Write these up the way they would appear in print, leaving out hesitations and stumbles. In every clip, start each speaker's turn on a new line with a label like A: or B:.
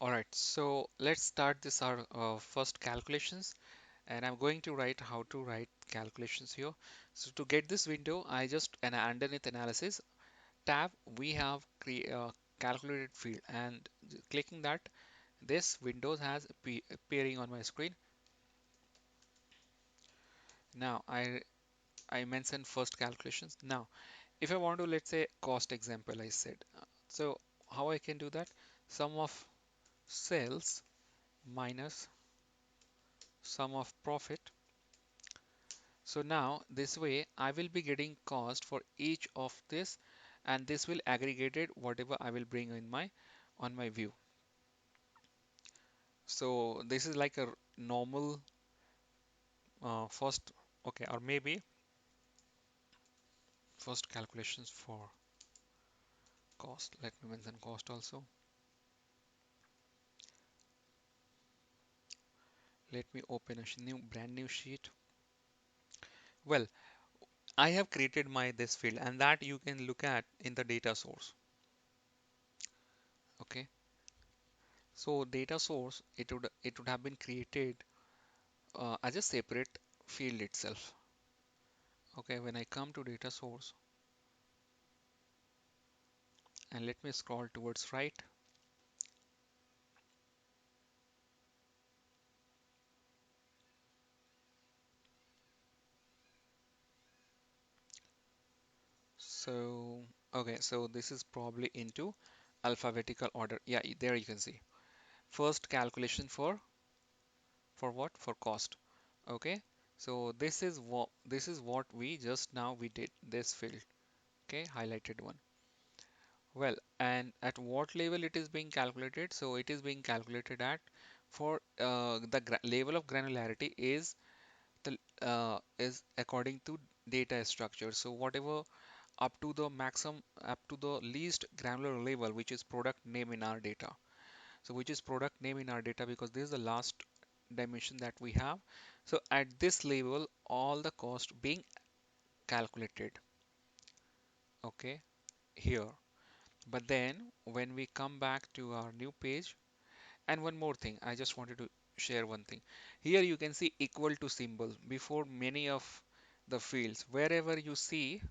A: All right, so let's start this our first calculations, and I'm going to write how to write calculations here. So to get this window, I just and underneath analysis tab we have calculated field, and clicking that, this windows has appearing on my screen. Now I mentioned first calculations. Now if I want to, let's say, cost example, I said, so how I can do that? Sum of sales minus sum of profit. So now this way I will be getting cost for each of this, and this will aggregate it whatever I will bring in my on my view. So this is like a normal first, okay, or maybe first calculations for cost. Let me mention cost also. Let me open a new brand new sheet. Well, I have created my this field, and that you can look at in the data source. Okay, so data source, it would have been created as a separate field itself. Okay, when I come to data source and let me scroll towards right. So, okay, so this is probably into alphabetical order. Yeah, there you can see. First calculation for what? For cost. Okay, so this is what we just now we did this field. Okay, highlighted one. Well, and at what level it is being calculated? So it is being calculated at for the level of granularity is according to data structure. So whatever up to the maximum, up to the least granular level, which is product name in our data. So which is product name in our data, because this is the last dimension that we have. So at this level, all the cost being calculated. Okay, here. But then when we come back to our new page, and one more thing, I just wanted to share one thing. Here you can see equal to symbol before many of the fields. Wherever you see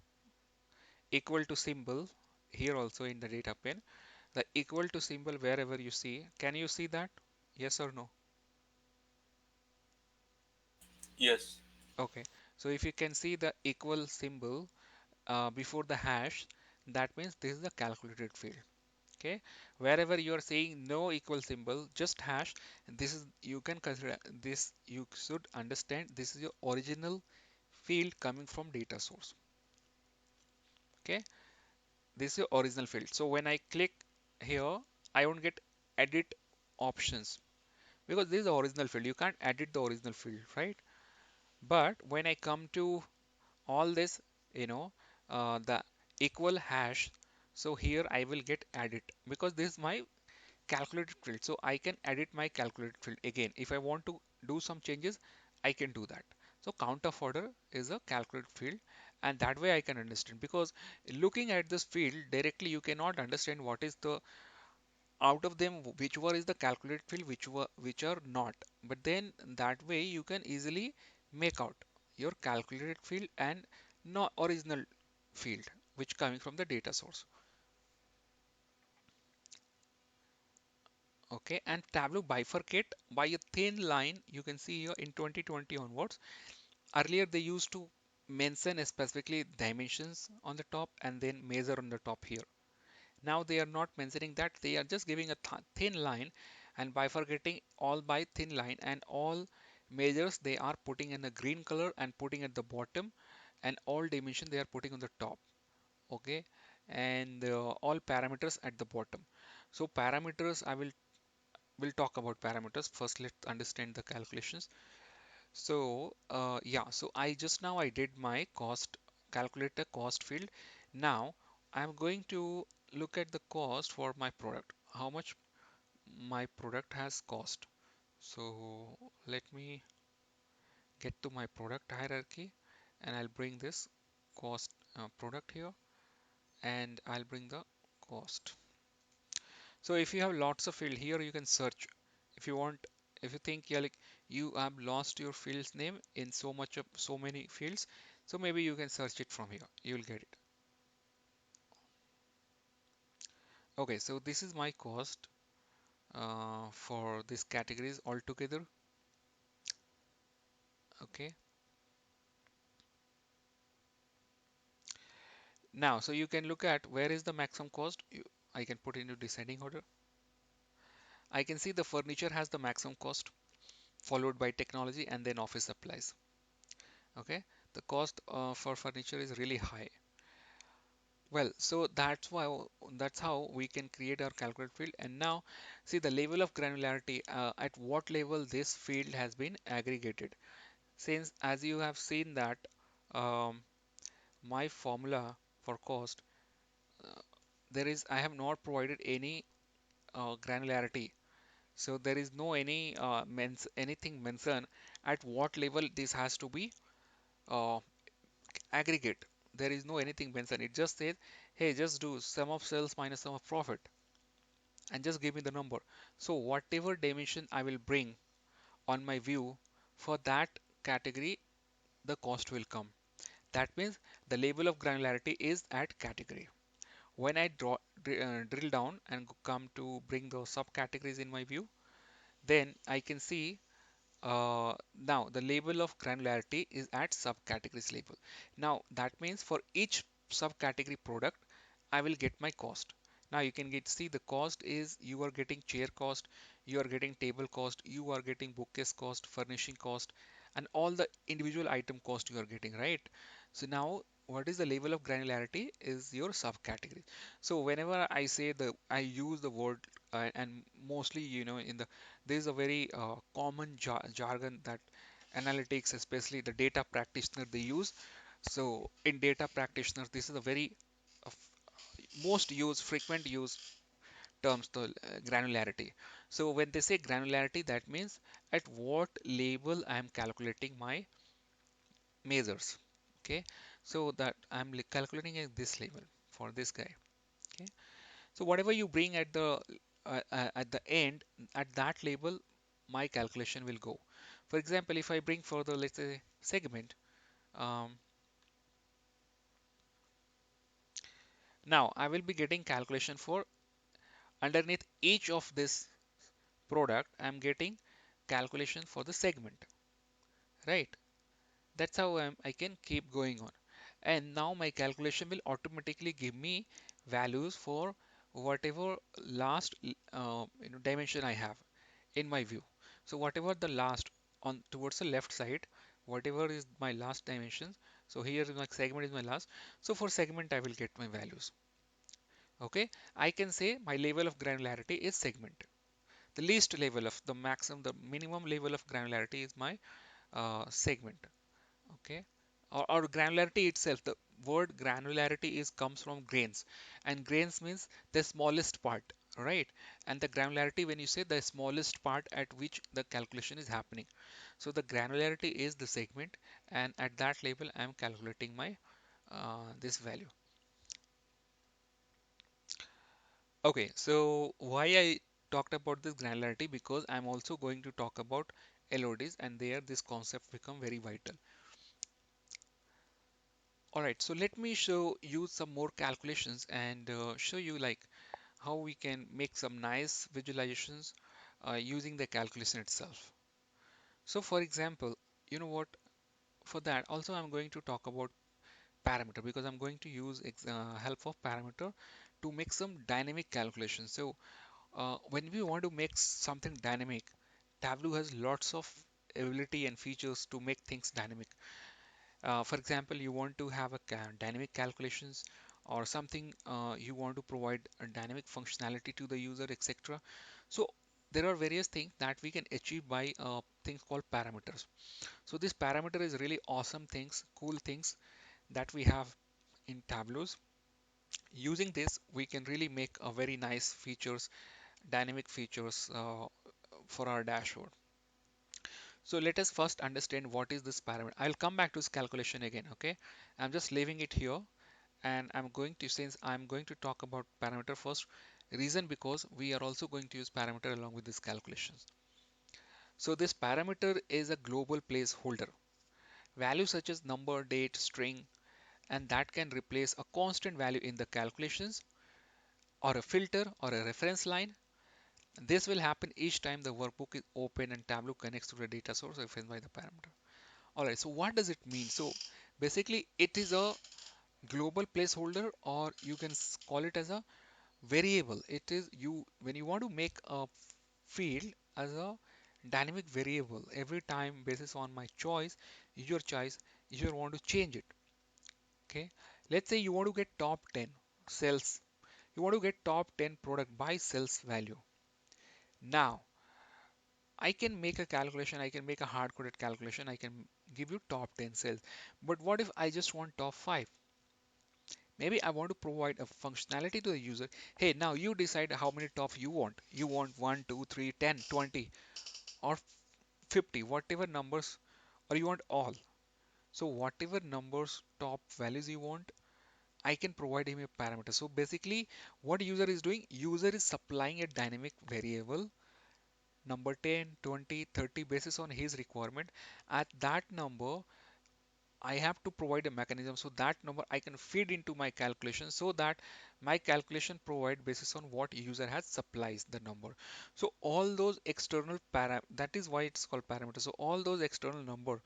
A: equal to symbol, here also in the data pane, the equal to symbol wherever you see, can you see that? Yes or no?
B: Yes.
A: Okay. So if you can see the equal symbol before the hash, that means this is the calculated field. Okay, wherever you are saying no equal symbol, just hash, this is, you can consider this, you should understand this is your original field coming from data source. Okay, this is your original field. So when I click here, I won't get edit options, because this is the original field, you can't edit the original field, right? But when I come to all this, you know, the equal hash, so here I will get edit, because this is my calculated field, so I can edit my calculated field again. If I want to do some changes, I can do that. So count of order is a calculated field, and that way I can understand, because looking at this field directly you cannot understand what is the out of them, which one is the calculated field, which are not. But then that way you can easily make out your calculated field and no original field which coming from the data source. Okay, and Tableau bifurcate by a thin line. You can see here in 2020 onwards. Earlier they used to mention specifically dimensions on the top and then measure on the top here. Now they are not mentioning that. They are just giving a thin line and bifurcating all by thin line, and all measures they are putting in a green color and putting at the bottom, and all dimension they are putting on the top. Okay, and all parameters at the bottom. So parameters, I will talk about parameters. First, let's understand the calculations. So, yeah, so I just now I did my cost, calculate the cost field. Now I'm going to look at the cost for my product, how much my product has cost. So let me get to my product hierarchy, and I'll bring this cost product here, and I'll bring the cost. So if you have lots of field here, you can search. If you want, if you think you're like you have lost your field's name in so much of so many fields, so maybe you can search it from here. You will get it. Okay, so this is my cost for these categories altogether. Okay, now so you can look at where is the maximum cost. I can put into descending order. I can see the furniture has the maximum cost, followed by technology and then office supplies. Okay, the cost for furniture is really high. Well, so that's how we can create our calculate field. And now see the level of granularity, at what level this field has been aggregated. Since as you have seen that um, my formula for cost, uh, there is I have not provided any granularity. So there is no anything mentioned at what level this has to be uh, aggregate. There is no anything mentioned. It just says, hey, just do sum of sales minus sum of profit and just give me the number. So whatever dimension I will bring on my view for that category, the cost will come. That means the level of granularity is at category. When I drill down and come to bring the subcategories in my view, then I can see now the label of granularity is at subcategories label. Now that means for each subcategory product, I will get my cost. Now you can get see the cost is you are getting chair cost, you are getting table cost, you are getting bookcase cost, furnishing cost, and all the individual item cost you are getting, right? So now what is the level of granularity is your subcategory. So whenever I say I use the word and mostly in the there is a very common jargon that analytics, especially the data practitioner they use. So in data practitioners, this is a very uh, most used, frequent use terms, the granularity. So when they say granularity, that means at what label I am calculating my measures. Okay, so that I'm calculating at this level for this guy. Okay, so whatever you bring at the end, at that label, my calculation will go. For example, if I bring further, let's say segment, um, now I will be getting calculation for underneath each of this product. I'm getting calculation for the segment, right? That's how I can keep going on. And now my calculation will automatically give me values for whatever last dimension I have in my view. So whatever the last on towards the left side, whatever is my last dimension. So here is my segment is my last. So for segment I will get my values. Okay, I can say my level of granularity is segment. The least level of the maximum, the minimum level of granularity is my segment. Okay, or granularity itself. The word granularity is comes from grains, and grains means the smallest part, right? And the granularity, when you say the smallest part at which the calculation is happening, so the granularity is the segment, and at that level I am calculating my this value. Okay, so why I talked about this granularity, because I'm also going to talk about LODs, and there this concept become very vital. All right, so let me show you some more calculations and show you like how we can make some nice visualizations using the calculation itself. So for example, you know what, for that also I'm going to talk about parameter, because I'm going to use help of parameter to make some dynamic calculations. So when we want to make something dynamic, Tableau has lots of ability and features to make things dynamic. For example, you want to have a dynamic calculations or something, you want to provide a dynamic functionality to the user, etc. So there are various things that we can achieve by things called parameters. So this parameter is really awesome things, cool things that we have in Tableaus. Using this, we can really make a very nice features, dynamic features for our dashboard. So let us first understand what is this parameter. I'll come back to this calculation again. Okay, I'm just leaving it here, and I'm going to, since I'm going to talk about parameter first, Reason because we are also going to use parameter along with this calculations. So this parameter is a global placeholder. Values such as number, date, string, and that can replace a constant value in the calculations or a filter or a reference line. This will happen each time the workbook is open and Tableau connects to the data source referenced by the parameter. Alright, so what does it mean? So basically it is a global placeholder, or you can call it as a variable. It is you when you want to make a field as a dynamic variable every time basis on my choice, your choice, you want to change it. Okay, let's say you want to get top 10 sales, you want to get top 10 product by sales value. Now I can make a calculation, I can make a hard coded calculation, I can give you top 10 sales. But what if I just want top 5? Maybe I want to provide a functionality to the user. Hey, now you decide how many top you want. You want 1, 2, 3, 10, 20, or 50, whatever numbers, or you want all. So whatever numbers, top values you want, I can provide him a parameter. So basically what user is doing, user is supplying a dynamic variable number 10, 20, 30 basis on his requirement. At that number, I have to provide a mechanism so that number I can feed into my calculation so that my calculation provide basis on what user has supplies the number. So all those external that is why it's called parameter. So all those external number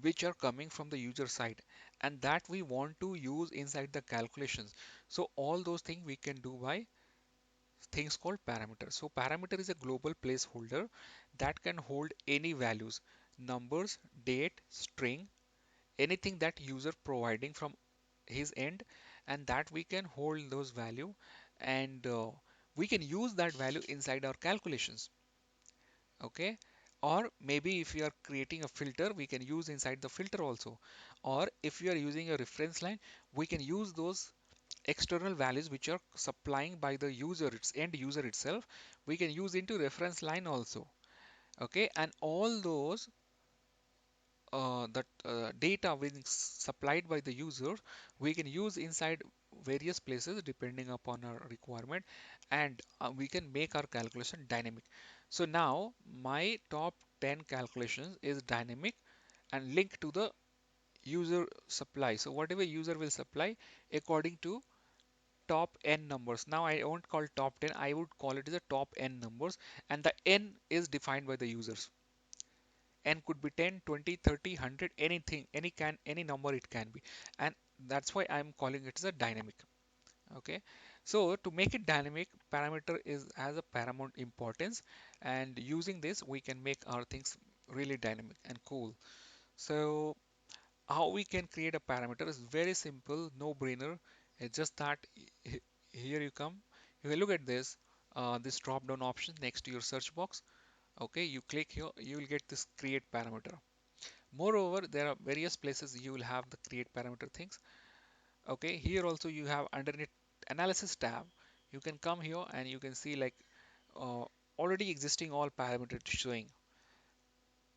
A: which are coming from the user side and that we want to use inside the calculations. So all those things we can do by things called parameter. So parameter is a global placeholder that can hold any values, numbers, date, string, anything that user providing from his end, and that we can hold those value, and we can use that value inside our calculations. Okay, or maybe if you are creating a filter, we can use inside the filter also, or if you are using a reference line, we can use those external values which are supplying by the user, its end user itself, we can use into reference line also. Okay, and all those that data being supplied by the user, we can use inside various places depending upon our requirement, and we can make our calculation dynamic. So now my top 10 calculations is dynamic and linked to the user supply. So whatever user will supply according to top n numbers. Now I won't call top 10, I would call it as a top n numbers, and the n is defined by the users. N could be 10, 20, 30, 100, anything, any number it can be. And that's why I'm calling it as a dynamic. Okay. So to make it dynamic, parameter is has a paramount importance, and using this we can make our things really dynamic and cool. So how we can create a parameter is very simple, no brainer. It's just that here you come, you will look at this, this drop down option next to your search box. Okay, you click here, you will get this create parameter. Moreover, there are various places you will have the create parameter things. Okay, here also you have underneath analysis tab, you can come here and you can see like uh, already existing all parameters showing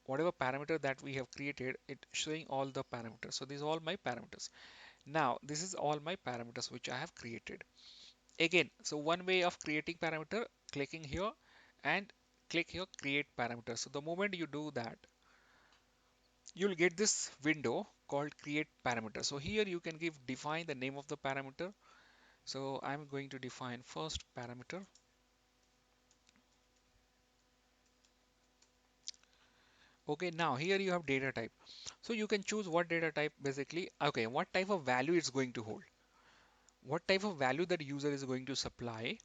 A: whatever parameter that we have created, it showing all the parameters. So these are all my parameters. Now this is all my parameters which I have created. Again, so one way of creating parameter, clicking here and click here create parameter. So the moment you do that, you'll get this window called create parameter. So here you can give define the name of the parameter. So I'm going to define first parameter. Okay, now here you have data type. So you can choose what data type basically, okay, what type of value it's going to hold, what type of value that user is going to supply.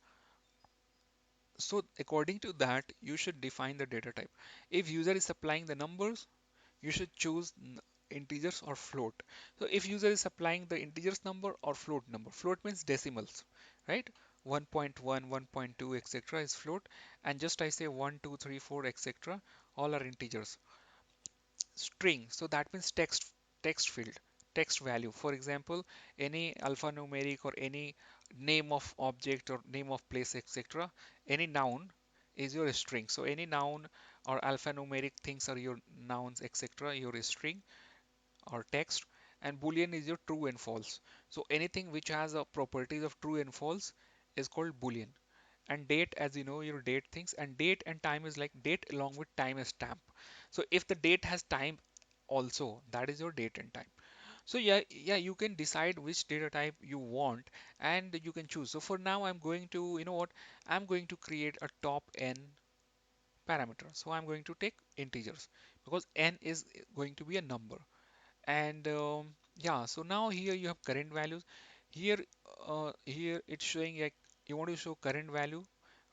A: So according to that, you should define the data type. If user is supplying the numbers, you should choose integers or float. So if user is supplying the integers number or float number, float means decimals, right? 1.1, 1.2, etc. is float, and just I say 1, 2, 3, 4, etc. all are integers. String, so that means text field, text value. For example, any alphanumeric or any name of object or name of place, etc. Any noun is your string. So any noun or alphanumeric things are your nouns, etc. Your string or text, and boolean is your true and false. So anything which has a properties of true and false is called boolean. and date, as you know, your date things, and date and time is like date along with time as stamp. So if the date has time also, that is your date and time. So yeah, you can decide which data type you want and you can choose. So for now, I'm going to, you know what, I'm going to create a top n parameter. So I'm going to take integers because n is going to be a number. And yeah, so now here you have current values. Here, here it's showing like you want to show current value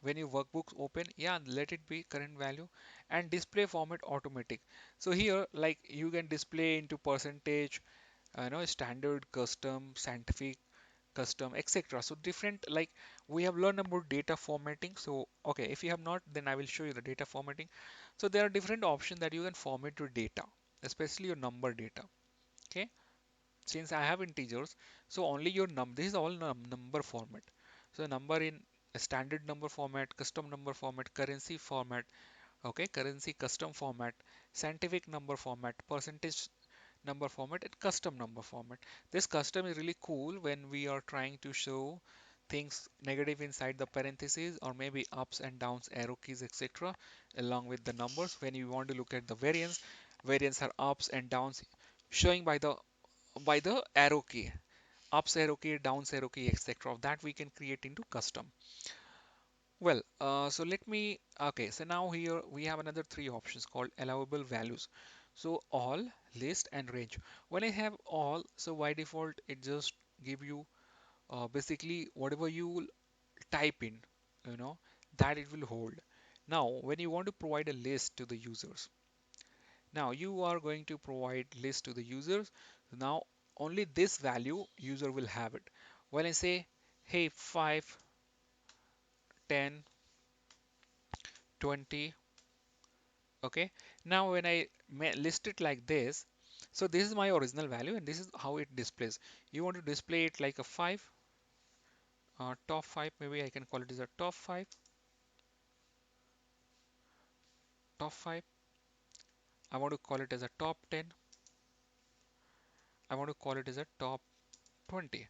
A: when your workbooks open. Yeah, let it be current value and display format automatic. So here, like you can display into percentage, standard, custom, scientific, custom, etc. So different, like we have learned about data formatting. So okay, if you have not, then I will show you the data formatting. So there are different options that you can format your data, especially your number data. Okay, since I have integers, so only your this is all number format. So number in a standard number format, custom number format, currency format, okay, currency custom format, scientific number format, percentage number format, and custom number format. This custom is really cool when we are trying to show things negative inside the parentheses, or maybe ups and downs arrow keys, etc., along with the numbers. When you want to look at the variance are ups and downs showing by the arrow key, ups arrow key, downs arrow key, etc. That we can create into custom. Well, so let me, okay, so now here we have another three options called allowable values. So all, list and range. When I have all, so by default, it just give you basically whatever you will type in, you know, that it will hold. Now, when you want to provide a list to the users, now you are going to provide list to the users. Now, only this value user will have it. When I say, hey, 5, 10, 20, okay, now when I list it like this, so this is my original value and this is how it displays. You want to display it like a 5, top 5, maybe I can call it as a top 5, top 5. I want to call it as a top 10. I want to call it as a top 20.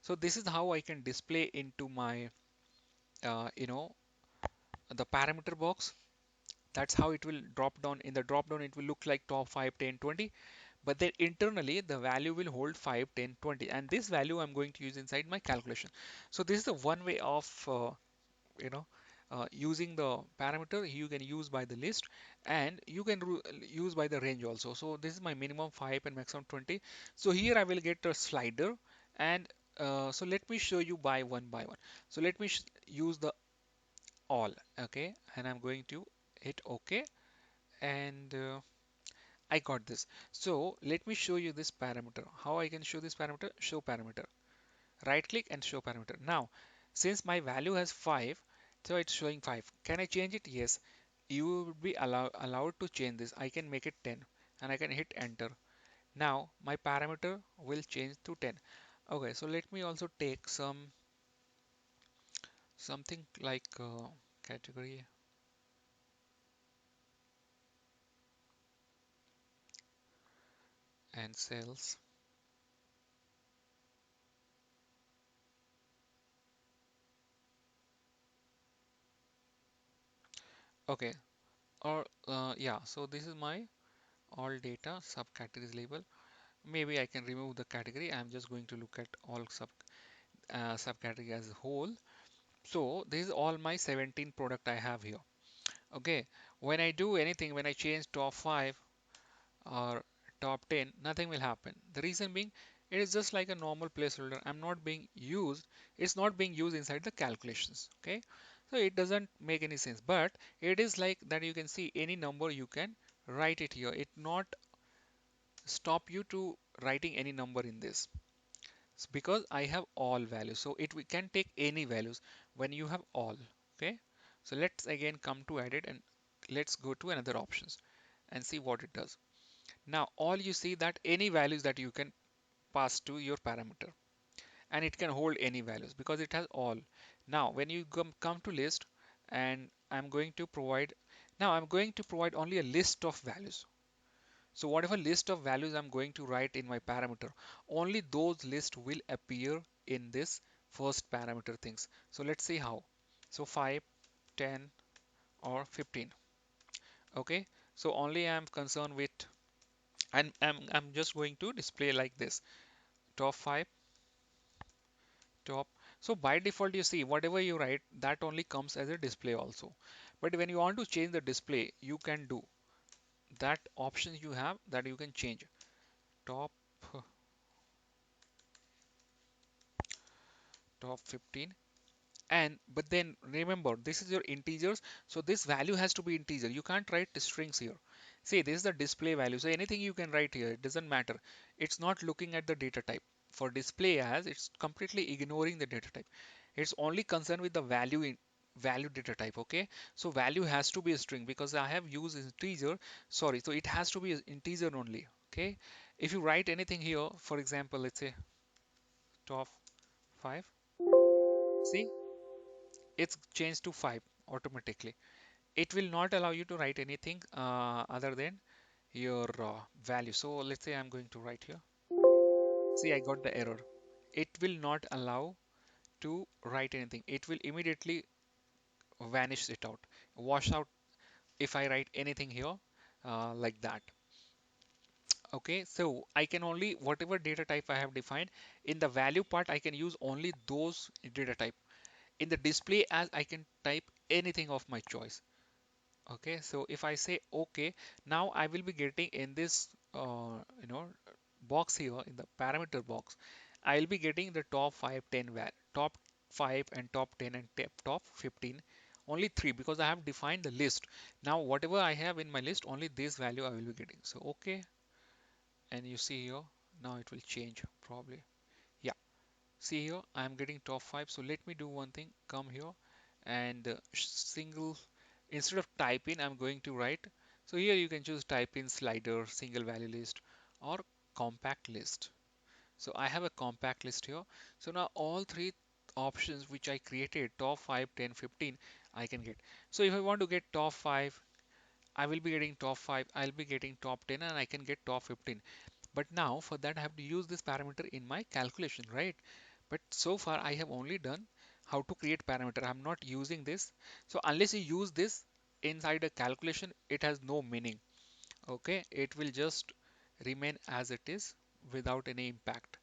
A: So this is how I can display into my the parameter box. That's how it will drop down. In the drop down it will look like top 5, 10, 20. But then internally the value will hold 5, 10, 20, and this value I'm going to use inside my calculation. So this is the one way of you know using the parameter. You can use by the list and you can use by the range also. So this is my minimum 5 and maximum 20. So here I will get a slider, and so let me show you by one. So let me use the all, okay, and I'm going to hit OK, and I got this. So let me show you this parameter. How I can show this parameter? Show parameter. Right click and show parameter. Now, since my value has 5, so it's showing 5. Can I change it? Yes. You will be allowed to change this. I can make it 10 and I can hit enter. Now my parameter will change to 10. Okay, so let me also take something like category and sales. Okay, or yeah, so this is my all data subcategories label. Maybe I can remove the category. I'm just going to look at all subcategory as a whole. So this is all my 17 product I have here. Okay, when I do anything, when I change top 5 or top 10, nothing will happen. The reason being, it is just like a normal placeholder. I'm not being used. It's not being used inside the calculations. Okay, so it doesn't make any sense. But it is like that. You can see any number you can write it here. It not stop you to writing any number in this. Because I have all values, so we can take any values when you have all. Okay, so let's again come to edit and let's go to another options and see what it does. Now all you see that any values that you can pass to your parameter, and it can hold any values because it has all. Now when you come to list, and I'm going to provide only a list of values. So whatever list of values I'm going to write in my parameter, only those lists will appear in this first parameter things. So let's see how. So 5, 10 or 15. Okay, so only I'm concerned with, and I'm just going to display like this, top 5, top. So by default you see whatever you write that only comes as a display also. But when you want to change the display, you can do that. Options you have that you can change top, top 15. And but then remember, this is your integers, so this value has to be integer. You can't write the strings here. See, this is the display value, so anything you can write here, it doesn't matter. It's not looking at the data type. For display as, it's completely ignoring the data type. It's only concerned with the value in value data type. Okay, so value has to be a string because I have used integer. Sorry, so it has to be an integer only. Okay, if you write anything here, for example, let's say top 5, see, it's changed to 5 automatically. It will not allow you to write anything other than your value. So let's say I'm going to write here. See, I got the error. It will not allow to write anything. It will immediately vanish it out, wash out if I write anything here like that. Okay, so I can only whatever data type I have defined in the value part, I can use only those data type. In the display as, I can type anything of my choice. Okay, so if I say okay, now I will be getting in this box here, in the parameter box, I'll be getting the top 5, 10 top 5 and top 10 and top 15, only three, because I have defined the list. Now whatever I have in my list, only this value I will be getting. So okay, and you see here, now it will change probably. Yeah, see here, I am getting top 5. So let me do one thing, come here and single, instead of type in, I'm going to write. So here you can choose type in slider, single value list or compact list. So I have a compact list here. So now all three options which I created, top 5, 10, 15, I can get. So if I want to get top 5, I will be getting top 5, I'll be getting top 10 and I can get top 15. But now for that I have to use this parameter in my calculation, right? But so far I have only done how to create parameter. I'm not using this. So unless you use this inside a calculation, it has no meaning. Okay, it will just remain as it is without any impact.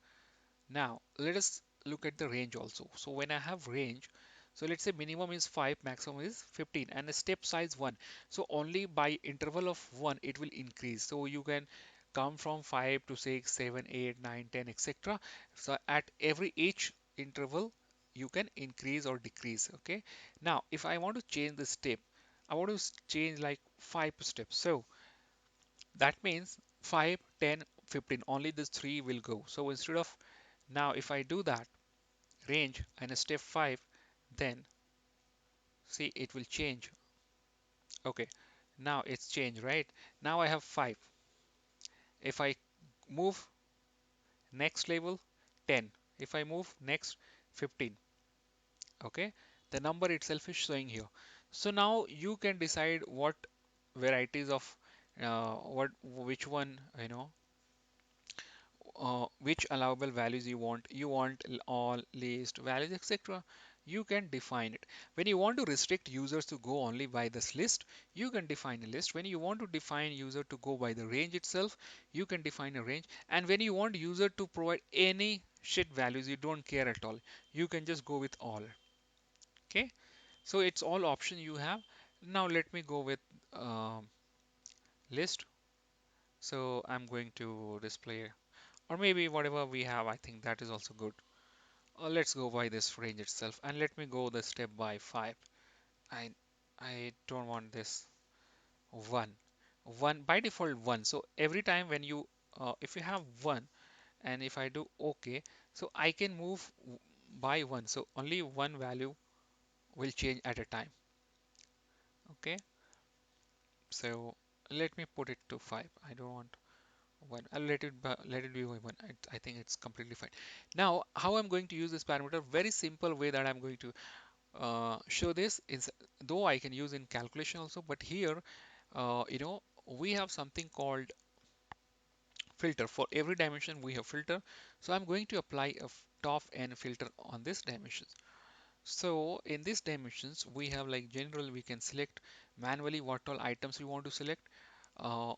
A: Now let us look at the range also. So when I have range, so let's say minimum is 5, maximum is 15 and a step size 1. So only by interval of 1 it will increase. So you can come from 5 to 6, 7, 8, 9, 10, etc. So at every each interval you can increase or decrease. Okay. Now if I want to change the step, I want to change like 5 steps. So that means 5, 10, 15, only these three will go. So instead of, now if I do that range and a step 5, then see it will change. Okay, now it's changed, right? Now I have 5. If I move next level, 10. If I move next, 15. Okay, the number itself is showing here. So now you can decide what varieties of what which one, which allowable values you want. You want all, list, values, etc. You can define it. When you want to restrict users to go only by this list, you can define a list. When you want to define user to go by the range itself, you can define a range. And when you want user to provide any shit values, you don't care at all, you can just go with all. Okay, so it's all option you have. Now let me go with list. So I'm going to display, or maybe whatever we have, I think that is also good. Let's go by this range itself, and let me go the step by 5. I I don't want this 1. 1 by default 1. So every time when you if you have 1 and if I do OK, so I can move by 1. So only one value will change at a time. Okay, so let me put it to 5. I don't want 1. I'll let it be 1. I think it's completely fine. Now how I'm going to use this parameter, very simple way that I'm going to show this is, though I can use in calculation also, but here we have something called filter. For every dimension we have filter, so I'm going to apply a top n filter on this dimension. So in these dimensions, we have like general, we can select manually what all items we want to select.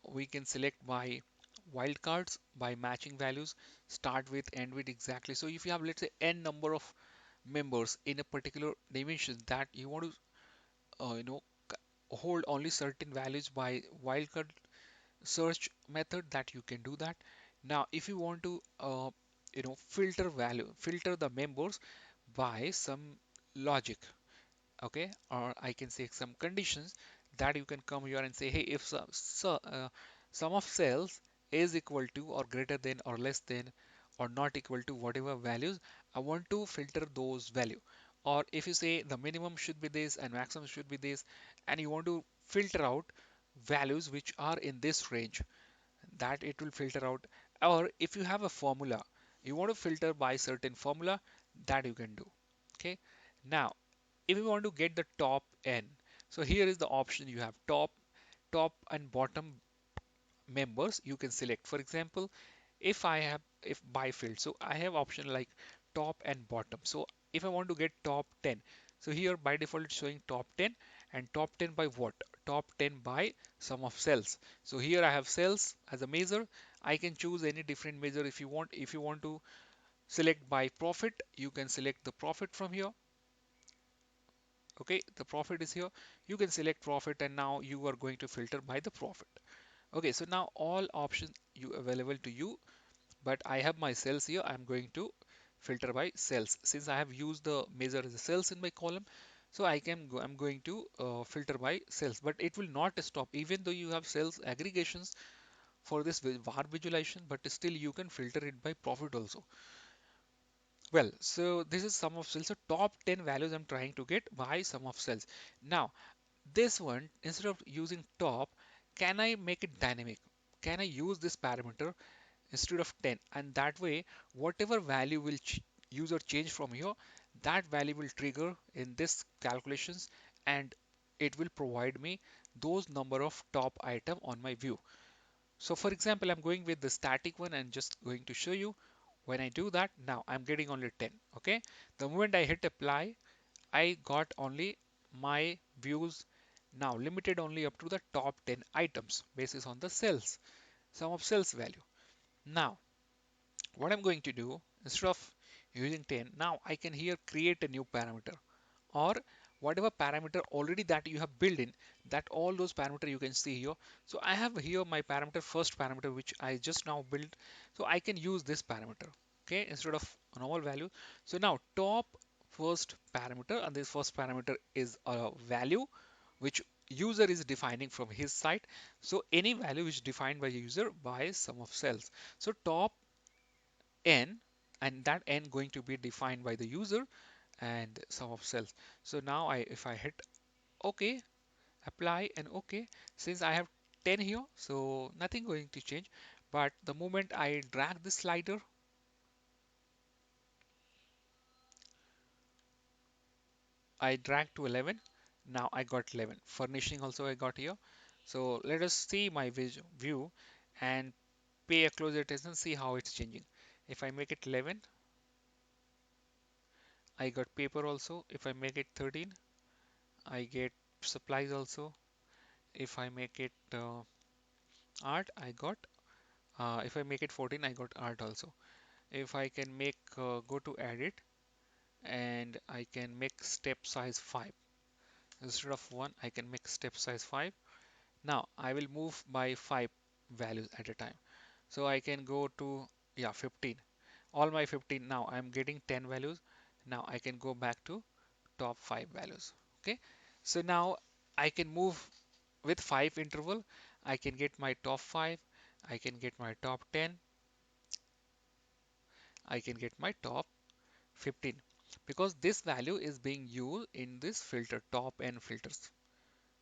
A: We can select by wildcards, by matching values, start with, end with exactly. So if you have, let's say, n number of members in a particular dimension that you want to, hold only certain values by wildcard search method, that you can do that. Now, if you want to, filter the members by some logic, okay, or I can say some conditions, that you can come here and say, hey, if sum of cells is equal to or greater than or less than or not equal to whatever values, I want to filter those value. Or if you say the minimum should be this and maximum should be this, and you want to filter out values which are in this range, that it will filter out. Or if you have a formula, you want to filter by certain formula, that you can do. Okay. Now, if you want to get the top n, so here is the option. You have top and bottom members you can select. For example, if by field, so I have option like top and bottom. So if I want to get top 10, so here by default it's showing top 10, and top 10 by what? Top 10 by sum of cells. So here I have cells as a measure. I can choose any different measure if you want. If you want to select by profit, you can select the profit from here. Okay, the profit is here. You can select profit, and now you are going to filter by the profit. Okay, so now all options you available to you, but I have my cells here. I'm going to filter by cells. Since I have used the measure as a cells in my column, so I'm going to filter by cells, but it will not stop even though you have cells aggregations for this var visualization, but still you can filter it by profit also. Well, so this is sum of cells. So top 10 values I'm trying to get by sum of cells. Now, this one, instead of using top, can I make it dynamic? Can I use this parameter instead of 10? And that way, whatever value will user change from here, that value will trigger in this calculations, and it will provide me those number of top item on my view. So for example, I'm going with the static one and just going to show you. When I do that, now I'm getting only 10. Okay. The moment I hit apply, I got only my views now limited only up to the top 10 items basis on the cells, sum of cells value. Now, what I'm going to do, instead of using 10, now I can here create a new parameter, or whatever parameter already that you have built in, that all those parameter you can see here. So I have here my parameter, first parameter, which I just now built. So I can use this parameter, okay, instead of a normal value. So now top first parameter, and this first parameter is a value which user is defining from his side. So any value which is defined by user by sum of cells. So top n, and that n going to be defined by the user and sum of cells. So now if I hit OK, apply and OK, since I have 10 here, so nothing going to change. But the moment I drag this slider, I drag to 11. Now I got 11. Furnishing also I got here. So let us see my view and pay a close attention, see how it's changing. If I make it 11, I got paper also. If I make it 13, I get supplies also. If I make it art, I got. If I make it 14, I got art also. If I can make go to edit, and I can make step size 5 instead of 1, I can make step size 5. Now I will move by 5 values at a time. So I can go to, yeah, 15, all my 15. Now I'm getting 10 values. Now I can go back to top 5 values. Okay, so now I can move with 5 interval. I can get my top 5, I can get my top 10, I can get my top 15, because this value is being used in this filter, top and filters.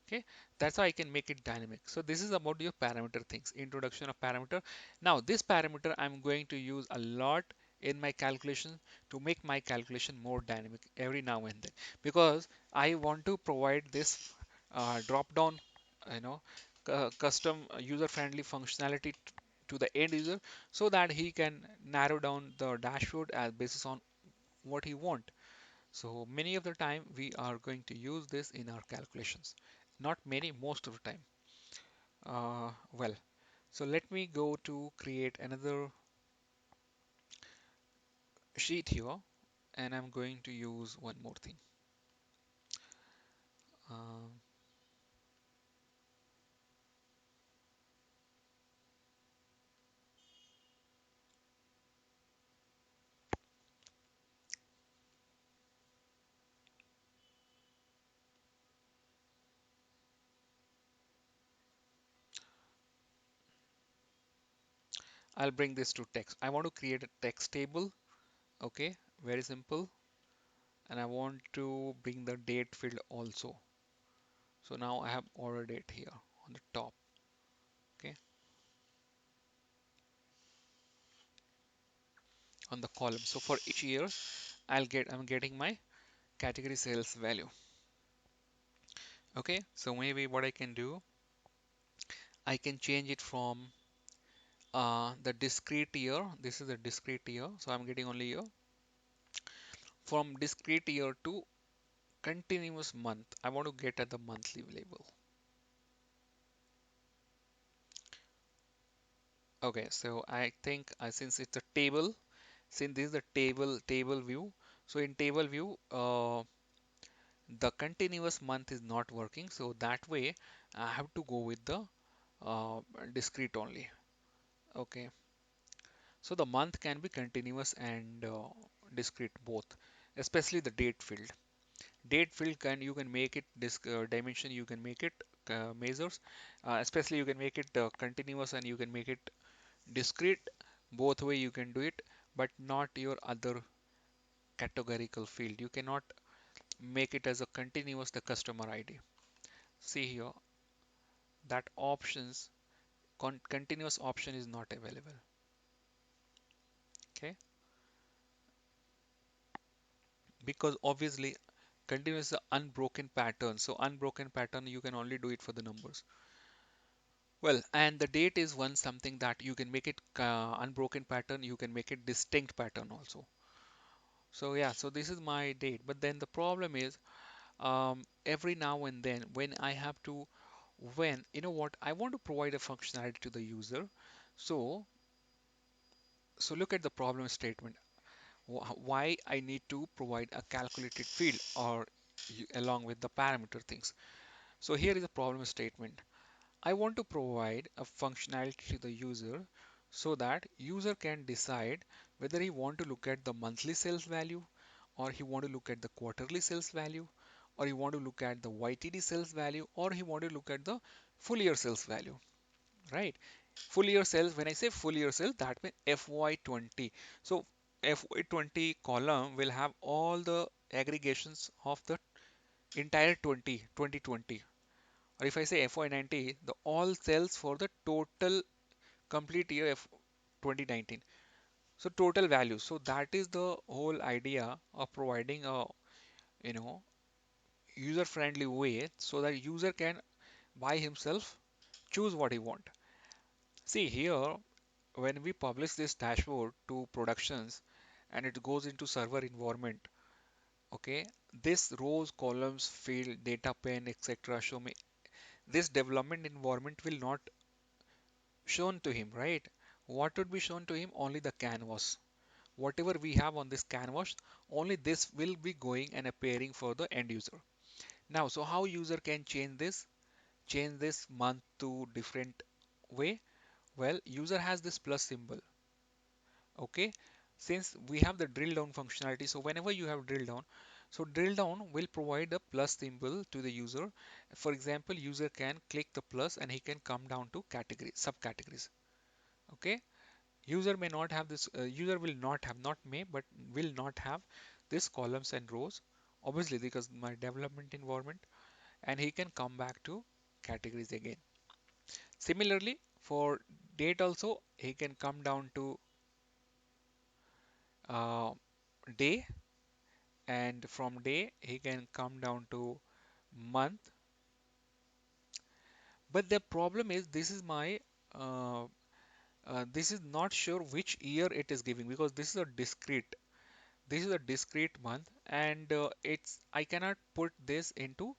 A: Okay, that's how I can make it dynamic. So this is about your parameter things, introduction of parameter. Now this parameter I'm going to use a lot in my calculation to make my calculation more dynamic every now and then, because I want to provide this drop down, you know, custom user friendly functionality to the end user, so that he can narrow down the dashboard as basis on what he want. So many of the time we are going to use this in our calculations. Not many, most of the time. Well, so let me go to create another sheet here, and I'm going to use one more thing. Um, I'll bring this to text. I want to create a text table. Okay, very simple. And I want to bring the date field also. So now I have order date here on the top. Okay, on the column. So for each year, I'm getting my category sales value. Okay, so maybe what I can do, I can change it from the discrete year. This is a discrete year, so I'm getting only year. From discrete year to continuous month, I want to get at the monthly label. Okay, so I think since it's a table, since this is the table view, so in table view, the continuous month is not working. So that way, I have to go with the uh, discrete only. Okay, so the month can be continuous and discrete both, especially the date field. Date field can you can make it dimension, you can make it measures, especially you can make it continuous and you can make it discrete. Both way you can do it, but not your other categorical field. You cannot make it as a continuous the customer ID. See here that options continuous option is not available. Okay, because obviously continuous is an unbroken pattern. So unbroken pattern you can only do it for the numbers. Well, and the date is one something that you can make it unbroken pattern. You can make it distinct pattern also. So yeah, so this is my date. But then the problem is every now and then when I have to when you know what I want to provide a functionality to the user. So so look at the problem statement. Why I need to provide a calculated field or along with the parameter things. So here is a problem statement. I want to provide a functionality to the user so that user can decide whether he want to look at the monthly sales value or he want to look at the quarterly sales value or he want to look at the YTD sales value or he want to look at the full year sales value, right? Full year sales, when I say full year sales, that means FY20. So FY20 column will have all the aggregations of the entire 2020. Or if I say FY90, the all sales for the total complete year F 2019. So total value. So that is the whole idea of providing a you know user friendly way so that user can by himself choose what he want. See here when we publish this dashboard to productions and it goes into server environment, okay, this rows, columns, field, data pane, etc. show me this development environment will not shown to him, right? What would be shown to him? Only the canvas. Whatever we have on this canvas, only this will be going and appearing for the end user. Now, so how user can change this? Change this month to different way? Well, user has this plus symbol. Okay, since we have the drill down functionality, so whenever you have drill down, so drill down will provide a plus symbol to the user. For example, user can click the plus and he can come down to category subcategories. Okay, user may not have this user will not have, not may, but will not have this columns and rows, obviously because my development environment, and he can come back to categories again. Similarly for date also he can come down to uh, day, and from day he can come down to month. But the problem is this is my uh, this is not sure which year it is giving because this is a discrete. This is a discrete month, and it's I cannot put this into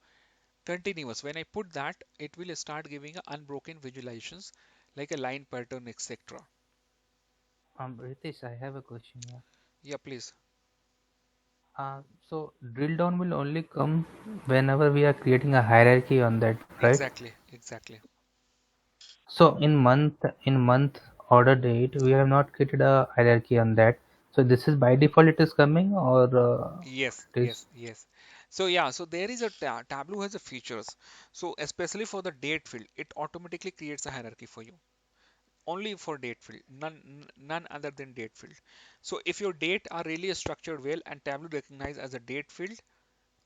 A: continuous. When I put that, it will start giving a unbroken visualizations like a line pattern, etc.
B: Ritesh, I have a question here.
A: Yeah, please.
B: So drill down will only come whenever we are creating a hierarchy on that, right?
A: Exactly, exactly.
B: So in month order date, we have not created a hierarchy on that. So this is by default it is coming, or
A: Yes,
B: it is
A: yes, yes. So yeah, so there is a Tableau has a features. So especially for the date field, it automatically creates a hierarchy for you. Only for date field, none other than date field. So if your date are really structured well and Tableau recognize as a date field,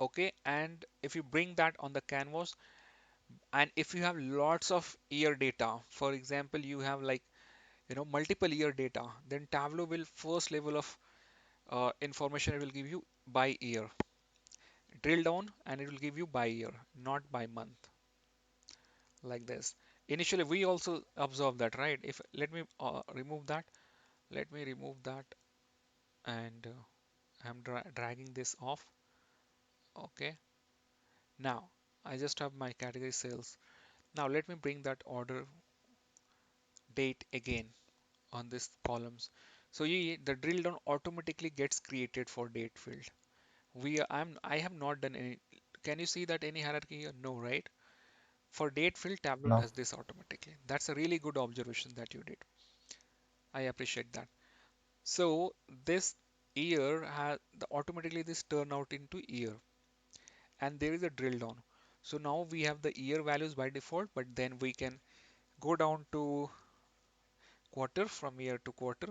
A: okay, and if you bring that on the canvas, and if you have lots of year data, for example, you have like multiple year data, then Tableau will first level of information it will give you by year. Drill down and it will give you by year, not by month, like this. Initially, we also observe that, right? If let me remove that, let me remove that, and I'm dragging this off. Okay. Now I just have my category sales. Now let me bring that order date again on this columns. So the drill down automatically gets created for date field. I have not done any. Can you see that any hierarchy here? No, right? For date field, Tableau
B: no.
A: does this automatically. That's a really good observation that you did. I appreciate that. So this year has automatically this turn out into year, and there is a drill down. So now we have the year values by default, but then we can go down to quarter from year to quarter,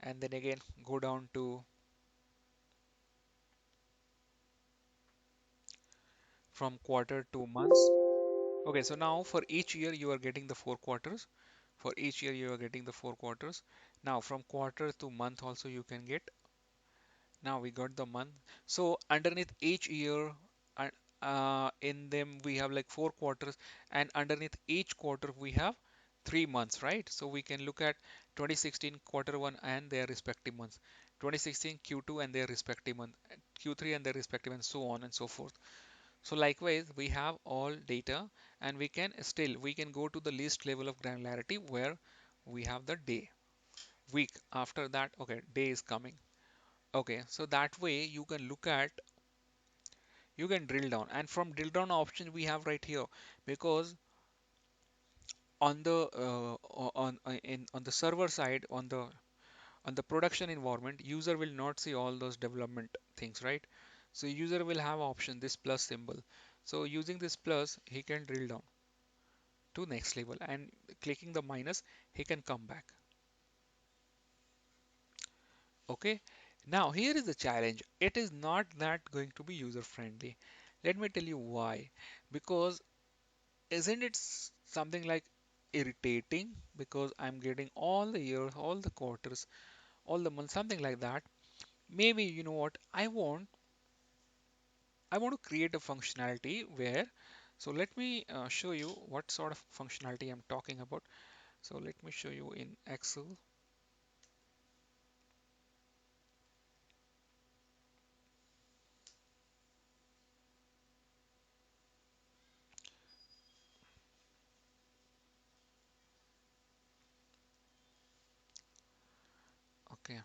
A: and then again go down to from quarter to months. Okay, so now for each year you are getting the 4 quarters. For each year you are getting the 4 quarters. Now from quarter to month also you can get. Now we got the month. So underneath each year, and in them we have like 4 quarters, and underneath each quarter we have 3 months, right? So we can look at 2016 quarter one and their respective months, 2016 Q2 and their respective month, Q3 and their respective, and so on and so forth. So likewise, we have all data, and we can go to the least level of granularity where we have the day, week. After that, okay, day is coming. Okay, so that way you can drill down, and from drill down option we have right here, because on the on the server side, on the production environment, user will not see all those development things, right? So user will have option this plus symbol. So using this plus, he can drill down to next level, and clicking the minus, he can come back. Okay. Now here is the challenge. It is not that going to be user friendly. Let me tell you why. Because isn't it something like irritating, because I'm getting all the years, all the quarters, all the months, something like that. Maybe you know what I want to create a functionality where, so let me show you what sort of functionality I'm talking about. So let me show you in Excel. Okay.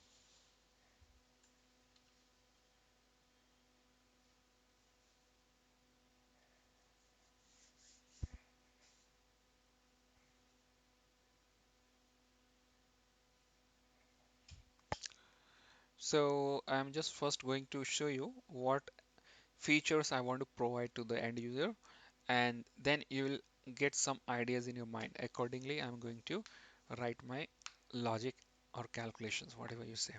A: So I'm just first going to show you what features I want to provide to the end user, and then you will get some ideas in your mind. Accordingly, I'm going to write my logic or calculations, whatever you say.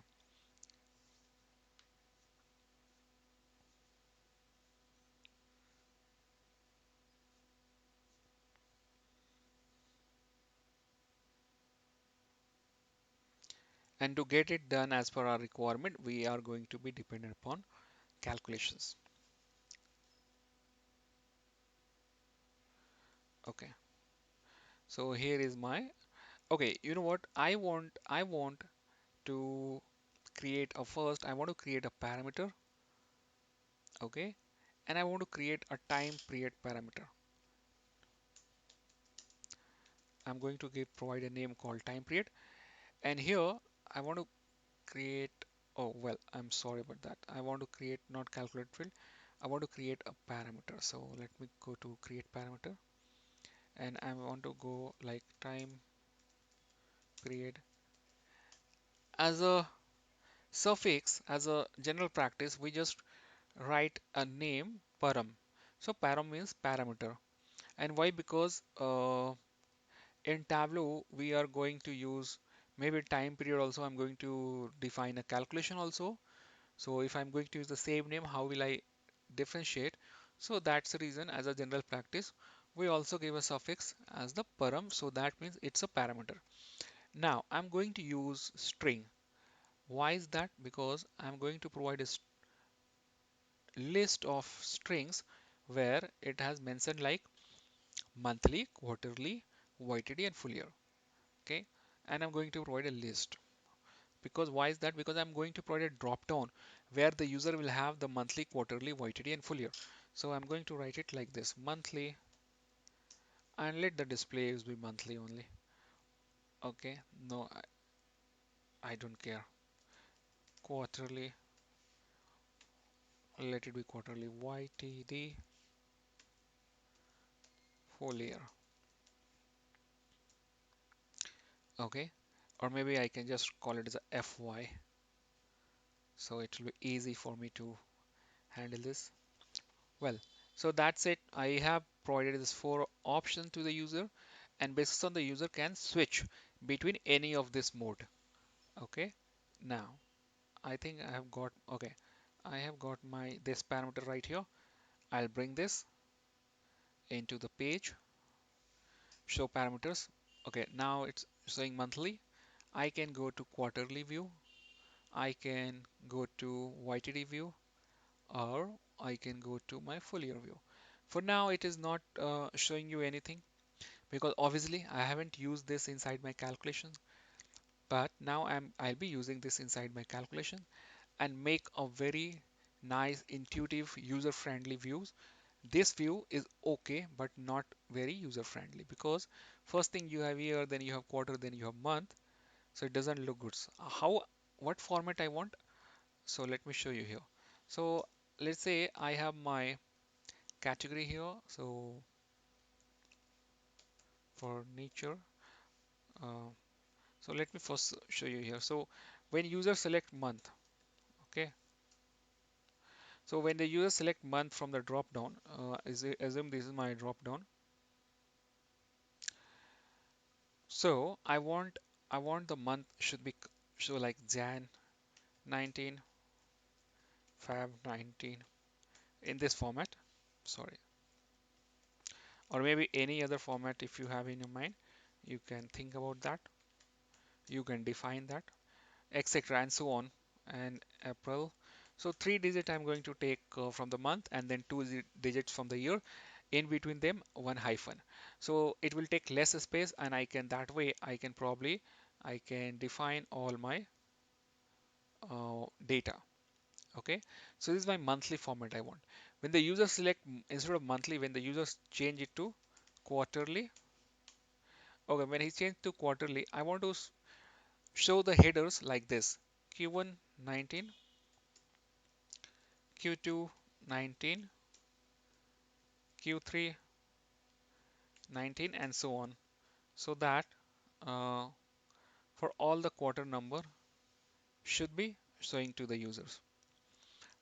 A: And to get it done as per our requirement, we are going to be dependent upon calculations. Okay. So here is my, okay, you know what? I want to create a first, I want to create a parameter, okay, and I want to create a time period parameter. I'm going to provide a name called time period, and here I want to create, oh well, I'm sorry about that. I want to create not calculate field. I want to create a parameter. So let me go to create parameter, and I want to go like time period as a suffix. As a general practice, we just write a name param. So param means parameter. And why? Because in Tableau we are going to use maybe time period also. I'm going to define a calculation also. So if I'm going to use the same name, how will I differentiate? So that's the reason, as a general practice, we also give a suffix as the param. So that means it's a parameter. Now I'm going to use string. Why is that? Because I'm going to provide a list of strings where it has mentioned like monthly, quarterly, YTD and full year. Okay. And I'm going to provide a list. Because why is that? Because I'm going to provide a drop down where the user will have the monthly, quarterly, YTD and full year. So I'm going to write it like this: monthly, and let the displays be monthly only. Okay, no, I don't care. Quarterly, let it be quarterly, YTD, full year. Okay, or maybe I can just call it as a FY, so it will be easy for me to handle this. Well, so that's it. I have provided this four options to the user, and based on the user can switch between any of this mode. Okay. Now, I think I have got, okay, I have got my this parameter right here. I'll bring this into the page, show parameters. Okay, now it's showing monthly. I can go to quarterly view. I can go to YTD view, or I can go to my full year view. For now, it is not showing you anything because obviously I haven't used this inside my calculation, but now I'll be using this inside my calculation and make a very nice, intuitive, user-friendly views. This view is okay, but not very user-friendly because first thing you have year, then you have quarter, then you have month, so it doesn't look good. So how, what format I want? So let me show you here. So let's say I have my category here. So for nature, uh, so let me first show you here. So when user select month, okay. So when the user select month from the drop down, assume this is my drop down. So I want the month should be show like Jan 19, Feb 19 in this format. Sorry, or maybe any other format if you have in your mind. You can think about that. You can define that, etc. and so on. And April. So three digit I'm going to take from the month, and then two digits from the year. In between them, one hyphen. So it will take less space, and I can that way I can probably I can define all my data. Okay. So this is my monthly format I want. When the user select instead of monthly, when the users change it to quarterly. Okay, when he changed to quarterly, I want to show the headers like this: Q1 19, Q2 19, Q3 19, and so on, so that uh, for all the quarter number should be showing to the users.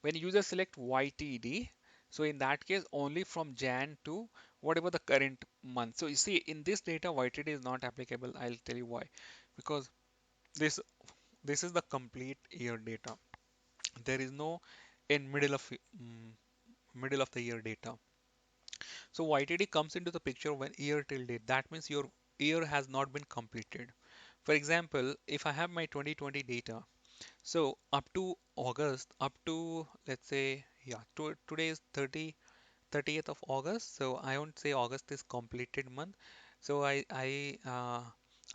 A: When users select YTD, so in that case only from Jan to whatever the current month. So you see in this data YTD is not applicable. I'll tell you why. Because this this is the complete year data. There is no in middle of the year data. So YTD comes into the picture when year till date. That means your year has not been completed. For example, if I have my 2020 data, so up to August, up to let's say, yeah, today is 30th of August. So I won't say August is completed month. So I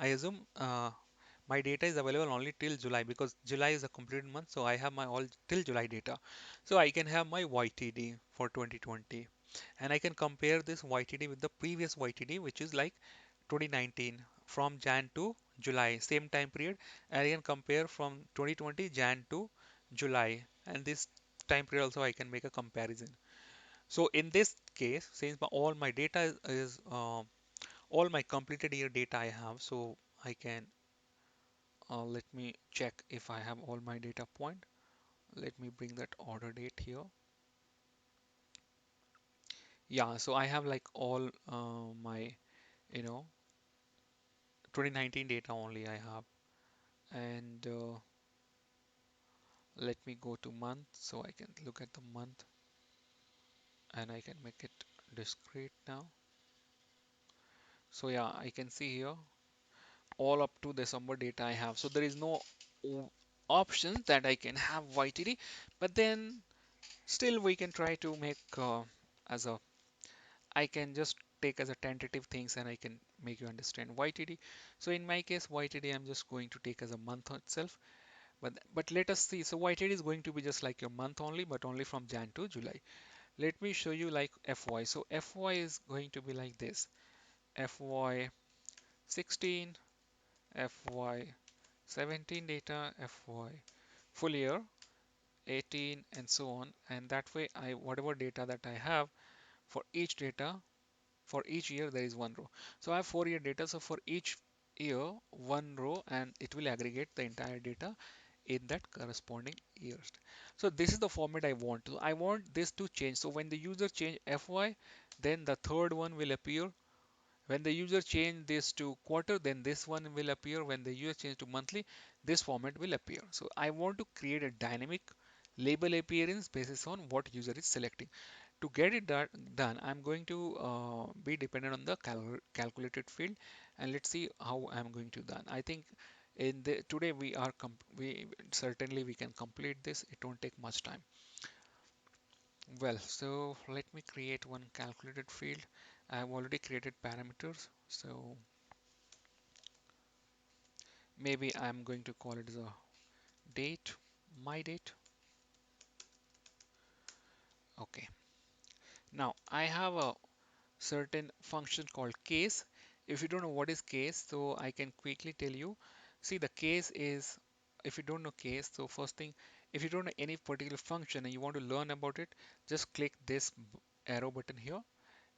A: assume My data is available only till July because July is a completed month, so I have my all till July data. So I can have my YTD for 2020, and I can compare this YTD with the previous YTD, which is like 2019 from Jan to July, same time period, and I can compare from 2020 Jan to July, and this time period also I can make a comparison. So in this case, since all my data is all my completed year data I have, so I can let me check if I have all my data point. Let me bring that order date here. Yeah, so I have like all my, you know, 2019 data only I have. And let me go to month so I can look at the month and I can make it discrete now. So yeah, I can see here all up to December data I have. So there is no option that I can have YTD, but then still we can try to make as a I can just take as a tentative things and I can make you understand YTD. So in my case, YTD I'm just going to take as a month itself. But let us see. So YTD is going to be just like your month only, but only from Jan to July. Let me show you like FY. So FY is going to be like this. FY 16, FY 17 data, FY full year 18 and so on. And that way I whatever data that I have for each data for each year there is one row. So I have 4 year data. So for each year one row and it will aggregate the entire data in that corresponding years. So this is the format I want to. I want this to change. So when the user change FY, then the third one will appear. When the user change this to quarter, then this one will appear. When the user change to monthly, this format will appear. So I want to create a dynamic label appearance basis on what user is selecting. To get it done, I'm going to be dependent on the calculated field, and let's see how I'm going to done. I think in the today we certainly we can complete this. It won't take much time. Well, so let me create one calculated field. I've already created parameters, so maybe I'm going to call it as a date, my date. Okay. Now I have a certain function called case. If you don't know what is case, so I can quickly tell you. See, the case is, if you don't know case, so first thing, if you don't know any particular function and you want to learn about it, just click this arrow button here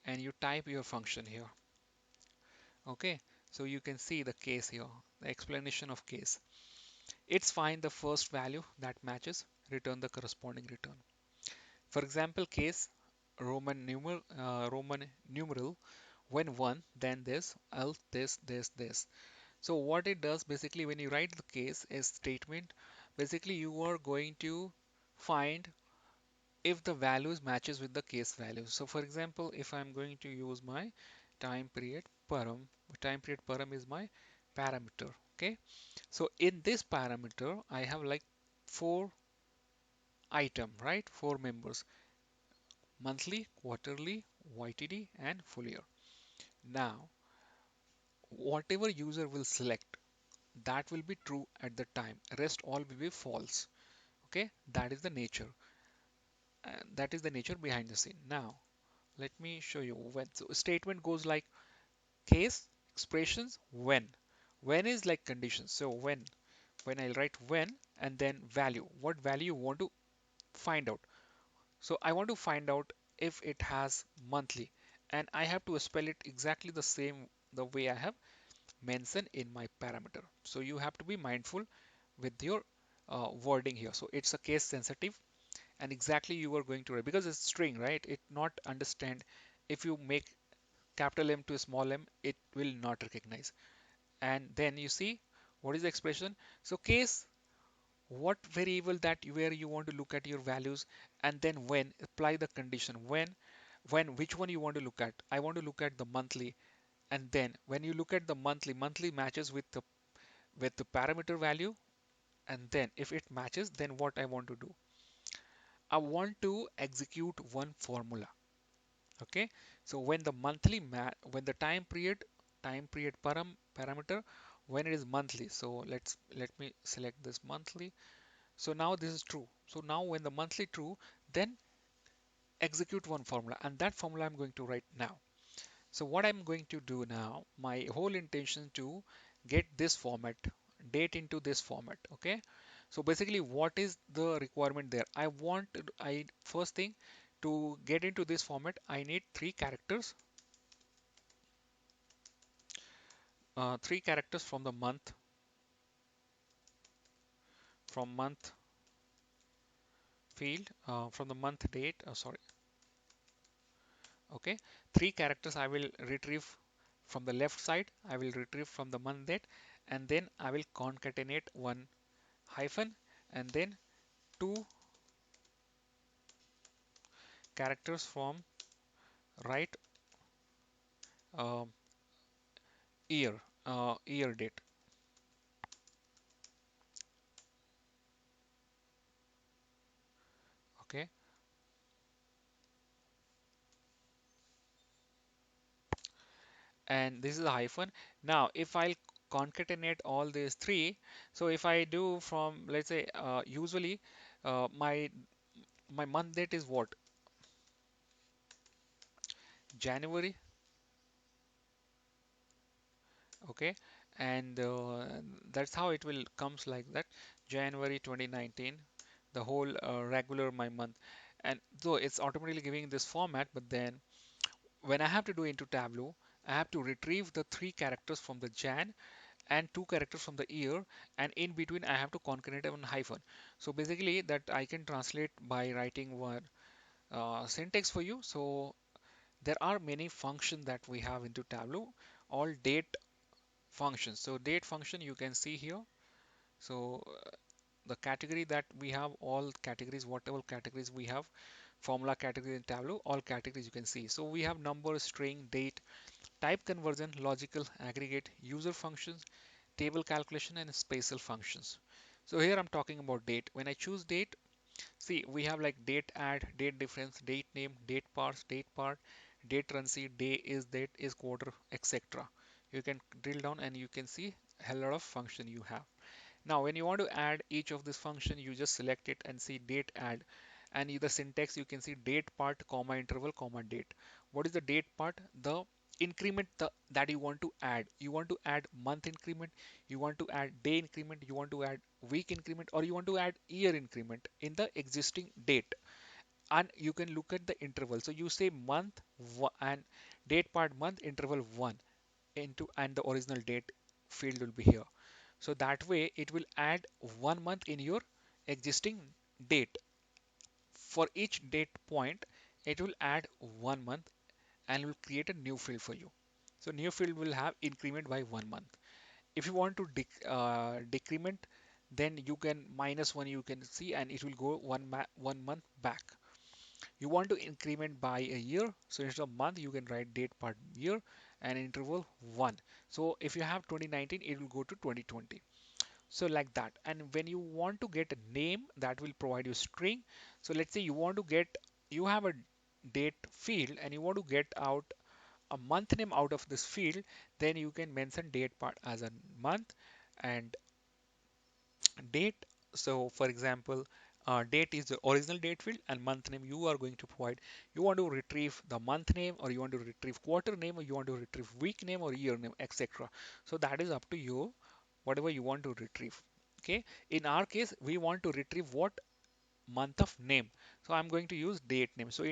A: and you type your function here. Okay, so you can see the case here, the explanation of case. It's find the first value that matches, return the corresponding return. For example, case Roman numeral when one, then this, else this. So what it does basically when you write the case as statement, basically you are going to find if the values matches with the case value. So for example, if I'm going to use my time period param is my parameter. Okay. So in this parameter, I have like four item, right? Four members, monthly, quarterly, YTD, and full year. Now, whatever user will select, that will be true at the time. Rest all will be false. Okay, that is the nature. That is the nature behind the scene. Now, let me show you when. So, a statement goes like case, expressions, when. When is like condition. So, when I'll write when and then value. What value you want to find out. So, I want to find out if it has monthly, and I have to spell it exactly the same the way I have mentioned in my parameter. So you have to be mindful with your wording here. So it's a case sensitive and exactly you are going to write because it's string, right? It not understand if you make capital M to a small m, it will not recognize. And then you see what is the expression. So case, what variable that where you want to look at your values, and then when apply the condition when which one you want to look at. I want to look at the monthly, and then when you look at the monthly matches with the parameter value, and then if it matches, then what I want to do, I want to execute one formula. Okay, so when the when the time period parameter when it is monthly. So let me select this monthly. So now this is true. So now when the monthly true, then execute one formula, and that formula I'm going to write now. So what I'm going to do now, my whole intention to get this format, date into this format. Okay. So basically what is the requirement there? I first thing, to get into this format, I need three characters from the month, from month field, from the month date, sorry. Okay. Three characters I will retrieve from the left side. I will retrieve from the month date, and then I will concatenate one hyphen, and then two characters from right, um, year date. Okay. And this is a hyphen. Now if I'll concatenate all these three, so if I do from, let's say, usually my month date is what? January. Okay. And that's how it will comes like that. January 2019, the whole regular my month. And so it's automatically giving this format, but then when I have to do into Tableau, I have to retrieve the three characters from the Jan and two characters from the year, and in between I have to concatenate one hyphen. So basically that I can translate by writing one syntax for you. So there are many functions that we have into Tableau, all date functions. So date function you can see here. So the category that we have, all categories, whatever categories we have, formula category in Tableau, all categories you can see. So we have number, string, date, type conversion, logical, aggregate, user functions, table calculation, and spatial functions. So here I'm talking about date. When I choose date, see we have like date add, date difference, date name, date parse, date part, date currency, day is, date is quarter, etc. You can drill down and you can see a lot of function you have. Now, when you want to add each of this function, you just select it and see date add. And the syntax you can see date part, comma interval, comma date. What is the date part? The increment that you want to add. You want to add month increment, you want to add day increment, you want to add week increment, or you want to add year increment in the existing date. And you can look at the interval. So you say month and date part month interval 1 into, and the original date field will be here. So that way it will add 1 month in your existing date. For each date point, it will add 1 month and will create a new field for you. So new field will have increment by 1 month. If you want to decrement, then you can -1 you can see, and it will go 1 month back. You want to increment by a year, so instead of month you can write date part year and interval 1. So if you have 2019, it will go to 2020. So like that. And when you want to get a name, that will provide you string. So let's say you want to get, you have a date field and you want to get out a month name out of this field, then you can mention date part as a month and date. So for example, date is the original date field and month name you are going to provide. You want to retrieve the month name, or you want to retrieve quarter name, or you want to retrieve week name or year name, etc. So that is up to you, whatever you want to retrieve. Okay. In our case, we want to retrieve what? Month of name. So I'm going to use date name. So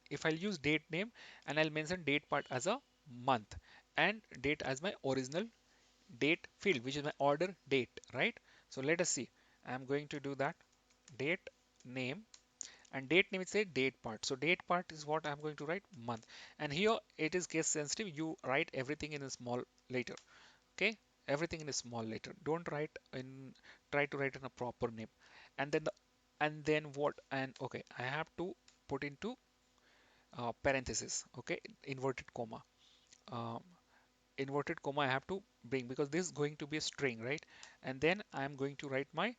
A: if I'll use date name, and I'll mention date part as a month and date as my original date field, which is my order date, right? So let us see. I'm going to do that. Date name, and date name, it's a date part. So date part is what I'm going to write month. And here it is case sensitive. You write everything in a small letter. Okay, everything in a small letter. Don't write in, try to write in a proper name. And then what? And okay, I have to put into parenthesis. Okay, inverted comma. Um, Inverted comma I have to bring, because this is going to be a string, right? And then I'm going to write my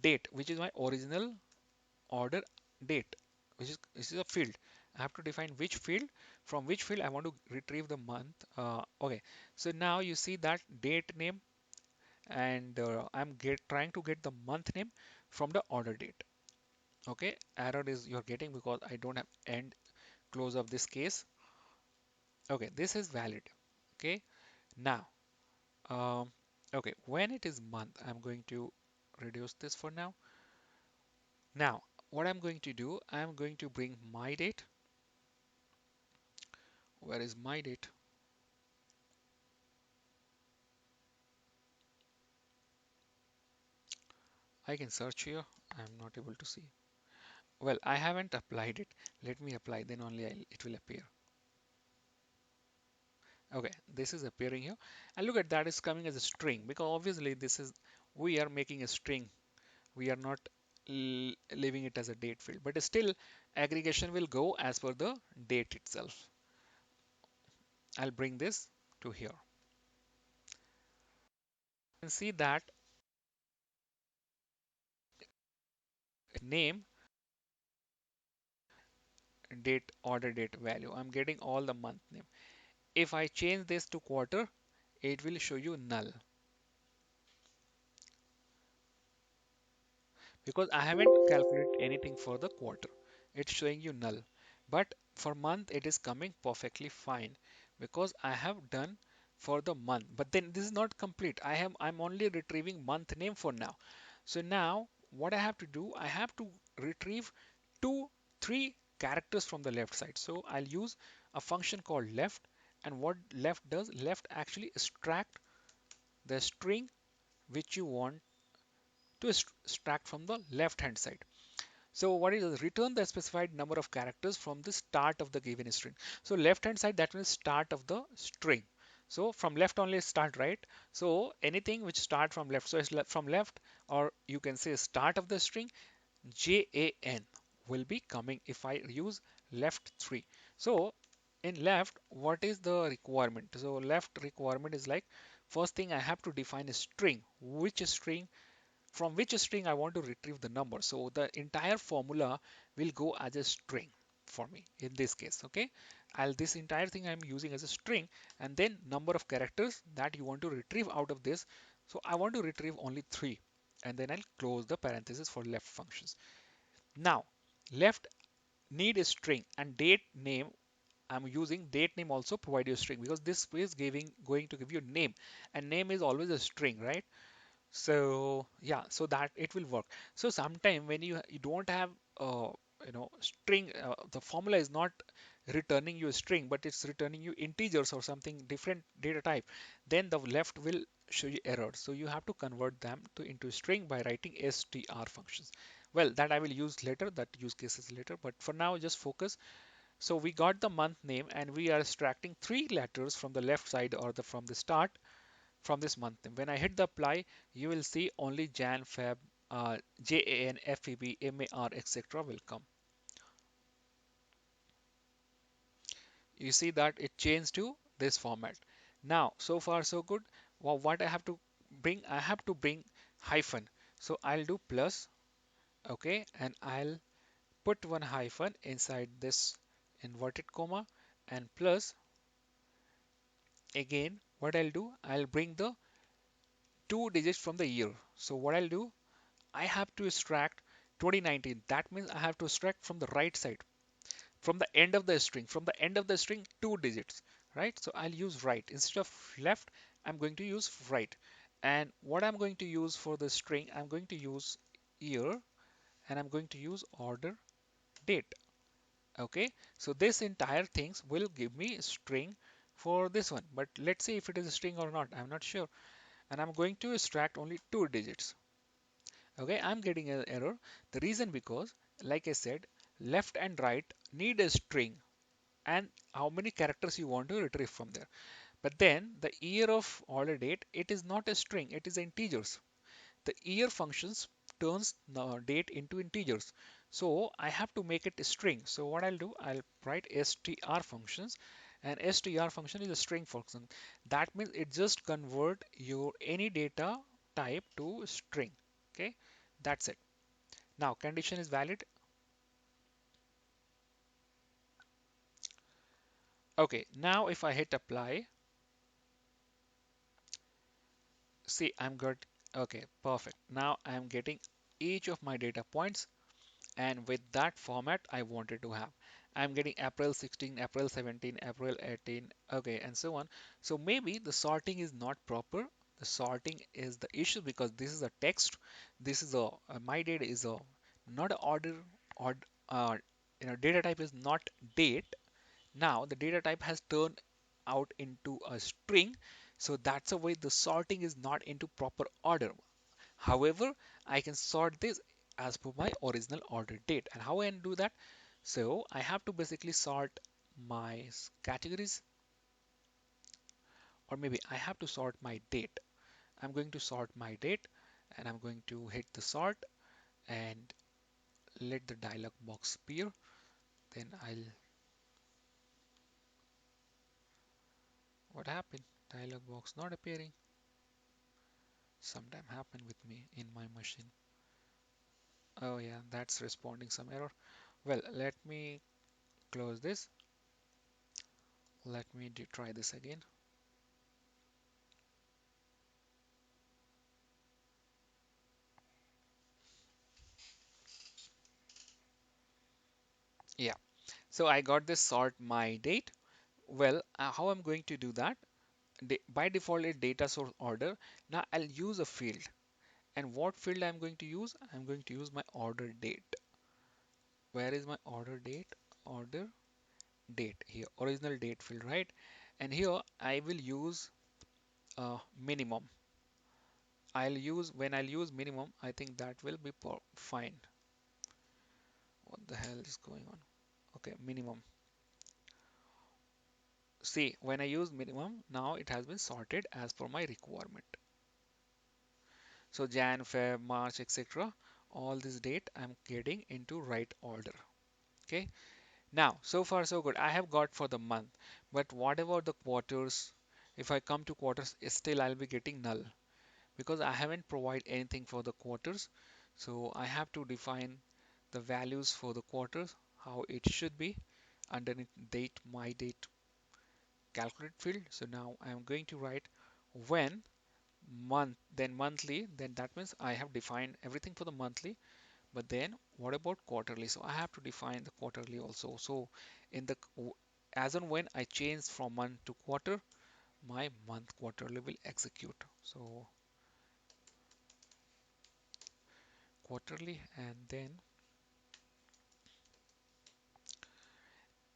A: date, which is my original order date, which is a field. I have to define which field, from which field I want to retrieve the month. Okay, so now you see that date name and I'm trying to get the month name from the order date. Okay, error is you're getting because I don't have end close of this case. Okay, this is valid. Okay, now, um, okay, when it is month, I'm going to reduce this for now. Now, what I'm going to do, I'm going to bring my date. Where is my date? I can search here. I'm not able to see. Well, I haven't applied it. Let me apply, then only it will appear. Okay, this is appearing here. And look at that is coming as a string because obviously this is we are making a string. We are not leaving it as a date field, but still aggregation will go as per the date itself. I'll bring this to here. You can see that name, date, order date value. I'm getting all the month name. If I change this to quarter, it will show you null because I haven't calculated anything for the quarter. It's showing you null. But for month, it is coming perfectly fine because I have done for the month. But then this is not complete. I'm only retrieving month name for now. So now what I have to do, I have to retrieve two, three characters from the left side. So I'll use a function called left. And what left does, left actually extract the string which you want to extract from the left hand side. So what is it? Return the specified number of characters from the start of the given string. So left hand side, that means start of the string. So from left only start, right? So anything which start from left, so it's from left, or you can say start of the string, JAN will be coming if I use left 3. So in left, what is the requirement? So left requirement is like first thing I have to define a string. Which string, from which string I want to retrieve the number. So the entire formula will go as a string for me in this case. Okay, this entire thing I'm using as a string, and then number of characters that you want to retrieve out of this. So I want to retrieve only 3, and then I'll close the parenthesis for left functions. Now left need a string, and date name I'm using date name also provide you a string because this is going to give you a name, and name is always a string, right? So yeah, so that it will work. So sometime when you don't have string, the formula is not returning you a string, but it's returning you integers or something different data type, then the left will show you error. So you have to convert them to into string by writing str functions. Well, that I will use later, that use cases later, but for now just focus. So we got the month name and we are extracting 3 letters from the left side or from the start from this month name. When I hit the apply, you will see only Jan, Feb, JAN, FEB, MAR, etc. will come. You see that it changed to this format. Now, so far so good. Well, what I have to bring, I have to bring hyphen. So I'll do plus, okay, and I'll put one hyphen inside this inverted comma and plus. Again, what I'll do, I'll bring the 2 digits from the year. So what I'll do, I have to extract 2019. That means I have to extract from the right side, from the end of the string, 2 digits, right? So I'll use right instead of left. I'm going to use right. And what I'm going to use for the string, I'm going to use year, and I'm going to use order date. Okay, so this entire things will give me a string for this one, but let's see if it is a string or not. I'm not sure, and I'm going to extract only 2 digits. Okay, I'm getting an error. The reason because, like I said, left and right need a string and how many characters you want to retrieve from there. But then the year of order date, it is not a string, it is integers. The year functions turns the date into integers. So I have to make it a string. So what I'll do, I'll write str functions, and str function is a string function. That means it just convert your any data type to string. Okay, that's it. Now condition is valid. Okay, now if I hit apply, See, I'm good. Okay, perfect. Now I'm getting each of my data points, and with that format I wanted to have. I'm getting April 16, April 17, April 18, okay, and so on. So maybe the sorting is not proper. The sorting is the issue because this is a text. This is my data is a not a order or data type is not date. Now the data type has turned out into a string. So that's the way the sorting is not into proper order. However, I can sort this as per my original order date. And how I can do that? So I have to basically sort my categories, or maybe I have to sort my date. I'm going to sort my date and I'm going to hit the sort and let the dialog box appear. Then what happened? Dialog box not appearing. Sometime happened with me in my machine. Oh yeah, that's responding some error. Well, let me close this. Let me try this again. Yeah, so I got this sort my date. Well, how I'm going to do that? By default, it data source order. Now I'll use a field. And what field I'm going to use? I'm going to use my order date. Where is my order date? Order date here, original date field, right? And here I will use minimum. When I'll use minimum, I think that will be fine. What the hell is going on? Okay, minimum. See, when I use minimum, now it has been sorted as per my requirement. So Jan, Feb, March, etc. All this date I'm getting into right order. Okay. Now, so far so good. I have got for the month, but what about the quarters? If I come to quarters, still I'll be getting null because I haven't provided anything for the quarters. So I have to define the values for the quarters, how it should be underneath date, my date calculate field. So now I'm going to write when month, then monthly, then that means I have defined everything for the monthly. But then what about quarterly? So I have to define the quarterly also. So in the as and when I change from month to quarter, my month quarterly will execute. So quarterly, and then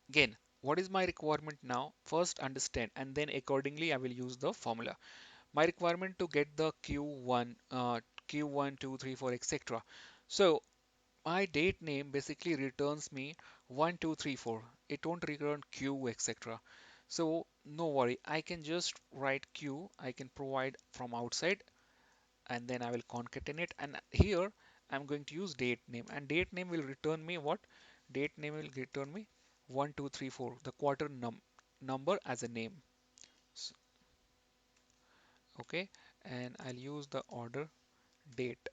A: again, what is my requirement now? First understand, and then accordingly I will use the formula. My requirement to get the Q1, Q1, 2, 3, 4, etc. So my date name basically returns me 1, 2, 3, 4. It won't return Q, etc. So no worry, I can just write Q. I can provide from outside and then I will concatenate. And here I'm going to use date name, and date name will return me what? Date name will return me 1, 2, 3, 4, the quarter number as a name. Okay, and I'll use the order date,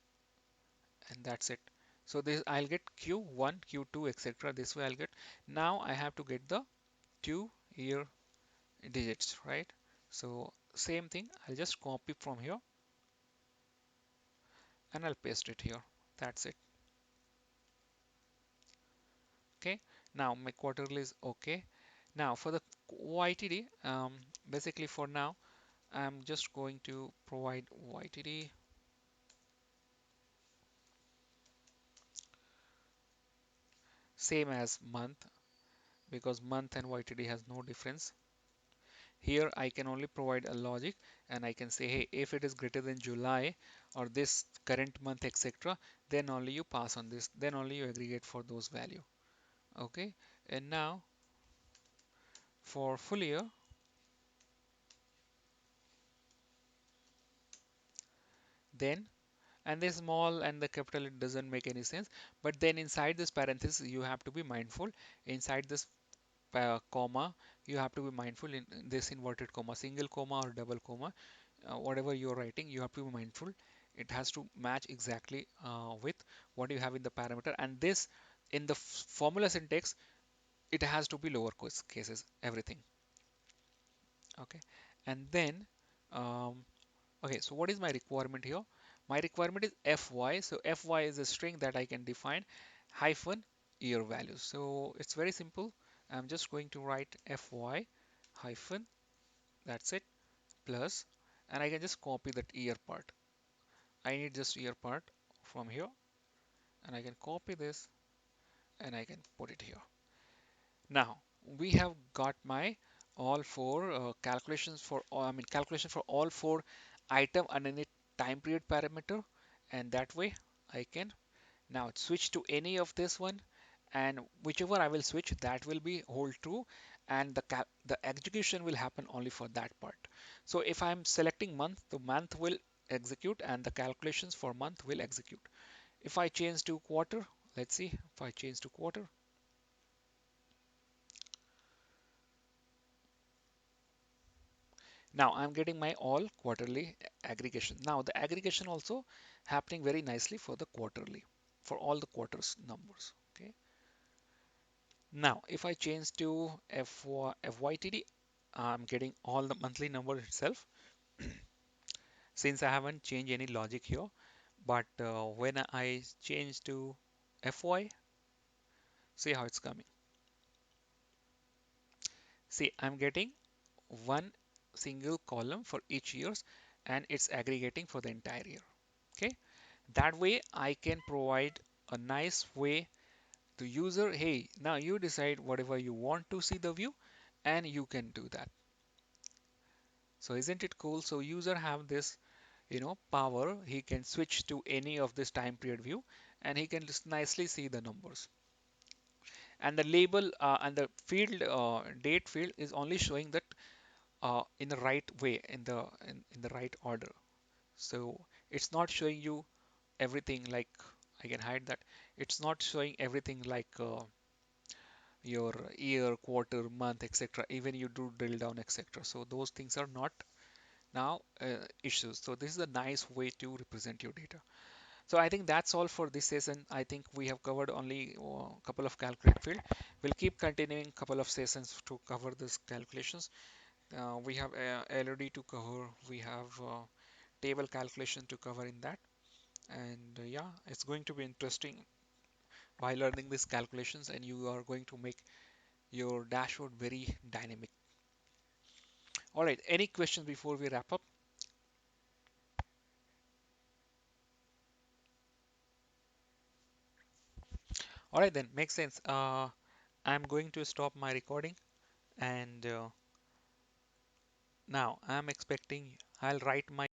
A: and that's it. So this I'll get Q1, Q2, etc. This way I'll get. Now I have to get the 2 year digits, right? So same thing, I'll just copy from here and I'll paste it here. That's it. Okay. Now my quarterly is okay. Now for the YTD, basically for now, I'm just going to provide YTD same as month because month and YTD has no difference. Here I can only provide a logic and I can say, hey, if it is greater than July or this current month, etc., then only you pass on this, then only you aggregate for those value. Okay, and now for full year, then and the small and the capital it doesn't make any sense. But then inside this parenthesis, you have to be mindful. Inside this comma, you have to be mindful in this inverted comma, single comma or double comma, whatever you're writing, you have to be mindful. It has to match exactly with what you have in the parameter. And this in the formula syntax, it has to be lower cases, everything. Okay. And then um, Okay, so what is my requirement here? My requirement is fy. So fy is a string that I can define hyphen year values. So it's very simple. I'm just going to write fy hyphen, that's it, plus, and I can just copy that year part. I need just year part from here, and I can copy this and I can put it here. Now we have got my all four calculations for I mean calculation for all four item underneath time period parameter, and that way I can now switch to any of this one, and whichever I will switch that will be hold true, and the execution will happen only for that part. So if I'm selecting month, the month will execute and the calculations for month will execute. If I change to quarter, let's see if I change to quarter. Now I'm getting my all quarterly aggregation. Now the aggregation also happening very nicely for the quarterly, for all the quarters numbers. Okay. Now if I change to FYTD, I'm getting all the monthly number itself since I haven't changed any logic here. But when I change to FY, see how it's coming. See, I'm getting one single column for each years and it's aggregating for the entire year. Okay. That way I can provide a nice way to user, hey, now you decide whatever you want to see the view and you can do that. So isn't it cool? So user have this, power. He can switch to any of this time period view and he can just nicely see the numbers. And the label and the field date field is only showing that in the right way, in the right order. So it's not showing you everything like I can hide that. It's not showing everything like your year, quarter, month, etc. Even you do drill down, etc. So those things are not now issues. So this is a nice way to represent your data. So I think that's all for this session. I think we have covered only a couple of calculate field. We'll keep continuing couple of sessions to cover this calculations. We have LOD to cover. We have table calculation to cover in that. And yeah, it's going to be interesting by learning these calculations, and you are going to make your dashboard very dynamic. All right, any questions before we wrap up? All right, then makes sense. I'm going to stop my recording, and now I'm expecting I'll write my